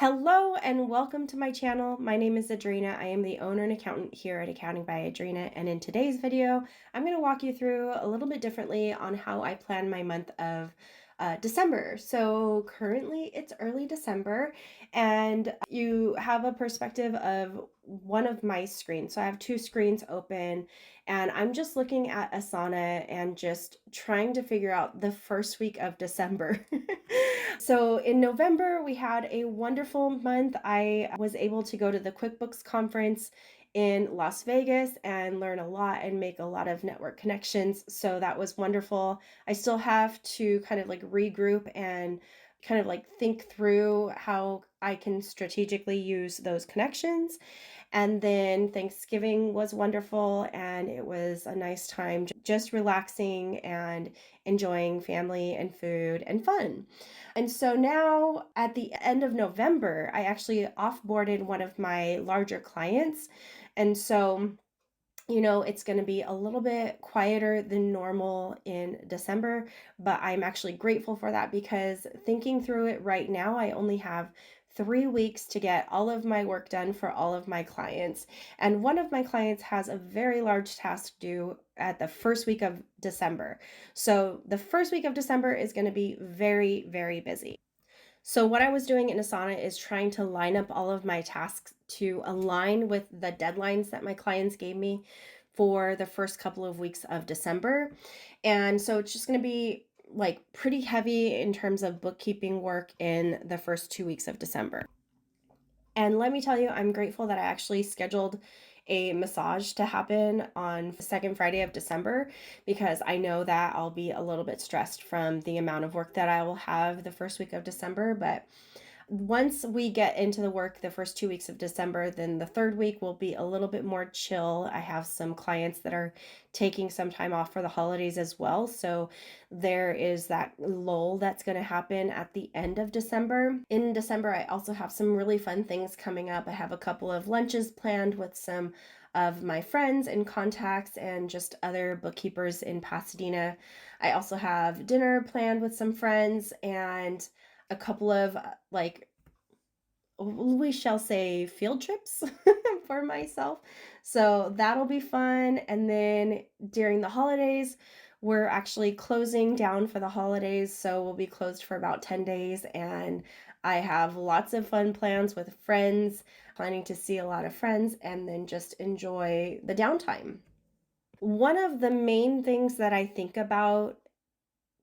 Hello and welcome to my channel. My name is Adrena. I am the owner and accountant here at Accounting by Adrena. And in today's video, I'm going to walk you through a little bit differently on how I plan my month of December. So currently it's early December and you have a perspective of one of my screens. So I have two screens open and I'm just looking at Asana and just trying to figure out the first week of December. So in November, we had a wonderful month. I was able to go to the QuickBooks conference in Las Vegas and learn a lot and make a lot of network connections. So that was wonderful. I still have to kind of like regroup and kind of like think through how I can strategically use those connections. And then Thanksgiving was wonderful and it was a nice time just relaxing and enjoying family and food and fun. And so now at the end of November, I actually offboarded one of my larger clients. And so it's going to be a little bit quieter than normal in December, but I'm actually grateful for that because thinking through it right now, I only have 3 weeks to get all of my work done for all of my clients. And one of my clients has a very large task due at the first week of December. So the first week of December is going to be very, very busy. So what I was doing in Asana is trying to line up all of my tasks to align with the deadlines that my clients gave me for the first couple of weeks of December. And so it's just going to be like pretty heavy in terms of bookkeeping work in the first 2 weeks of December. And let me tell you, I'm grateful that I actually scheduled a massage to happen on the second Friday of December because I know that I'll be a little bit stressed from the amount of work that I will have the first week of December. But once we get into the work the first 2 weeks of December, then the third week will be a little bit more chill. I have some clients that are taking some time off for the holidays as well. So there is that lull that's going to happen at the end of December. In December, I also have some really fun things coming up. I have a couple of lunches planned with some of my friends and contacts and just other bookkeepers in Pasadena. I also have dinner planned with some friends and a couple of we shall say field trips for myself. So that'll be fun. And then during the holidays, we're actually closing down for the holidays. So we'll be closed for about 10 days. And I have lots of fun plans with friends, planning to see a lot of friends and then just enjoy the downtime. One of the main things that I think about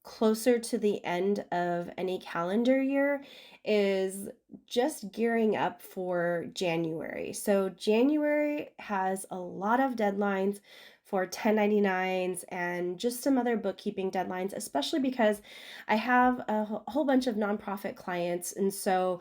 closer to the end of any calendar year is just gearing up for January. So January has a lot of deadlines for 1099s and just some other bookkeeping deadlines, especially because I have a whole bunch of nonprofit clients. And so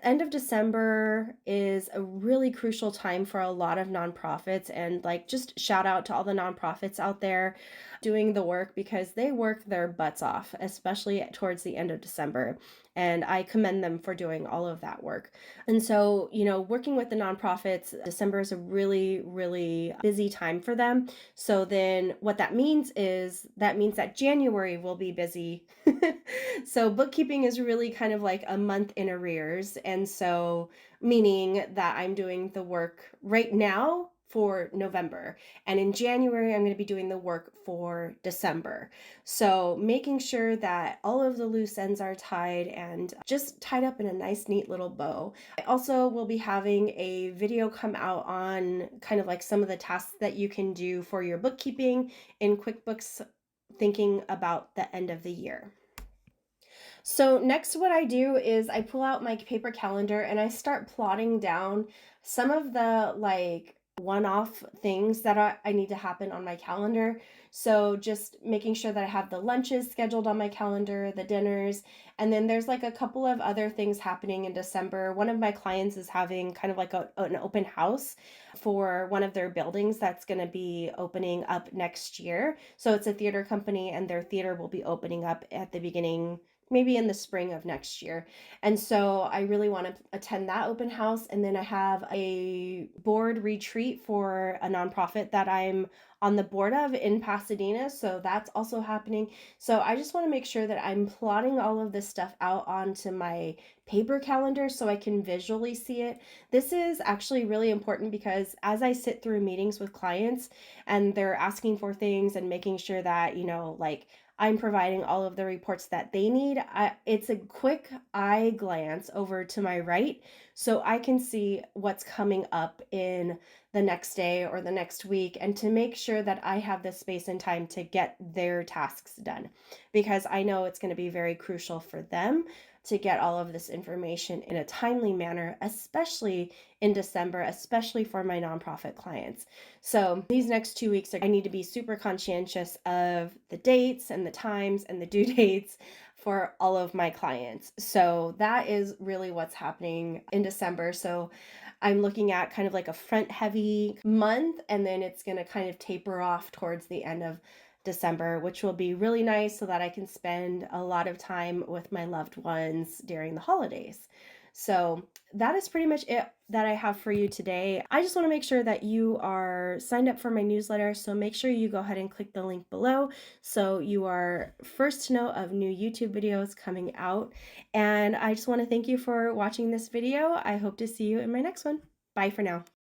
end of December is a really crucial time for a lot of nonprofits. And like just shout out to all the nonprofits out there doing the work because they work their butts off, especially towards the end of December. And I commend them for doing all of that work. And so, working with the nonprofits, December is a really, really busy time for them. So then what that means is that January will be busy. So bookkeeping is really kind of like a month in arrears. And so meaning that I'm doing the work right now for November. And in January, I'm going to be doing the work for December. So making sure that all of the loose ends are tied and just tied up in a nice, neat little bow. I also will be having a video come out on kind of like some of the tasks that you can do for your bookkeeping in QuickBooks, thinking about the end of the year. So next what I do is I pull out my paper calendar and I start plotting down some of the one-off things that I need to happen on my calendar. So just making sure that I have the lunches scheduled on my calendar, the dinners, and then there's like a couple of other things happening in December. One of my clients is having kind of like an open house for one of their buildings that's going to be opening up next year. So it's a theater company and their theater will be opening up at the beginning maybe in the spring of next year. And so I really want to attend that open house. And then I have a board retreat for a nonprofit that I'm on the board of in Pasadena. So that's also happening. So I just want to make sure that I'm plotting all of this stuff out onto my paper calendar so I can visually see it. This is actually really important because as I sit through meetings with clients and they're asking for things and making sure that, like I'm providing all of the reports that they need. It's a quick eye glance over to my right so I can see what's coming up in the next day or the next week and to make sure that I have the space and time to get their tasks done because I know it's going to be very crucial for them to get all of this information in a timely manner, especially in December, especially for my nonprofit clients. So these next 2 weeks, I need to be super conscientious of the dates and the times and the due dates for all of my clients. So that is really what's happening in December. So I'm looking at kind of like a front heavy month, and then it's going to kind of taper off towards the end of December, which will be really nice so that I can spend a lot of time with my loved ones during the holidays. So that is pretty much it that I have for you today. I just want to make sure that you are signed up for my newsletter. So make sure you go ahead and click the link below so you are first to know of new YouTube videos coming out. And I just want to thank you for watching this video. I hope to see you in my next one. Bye for now.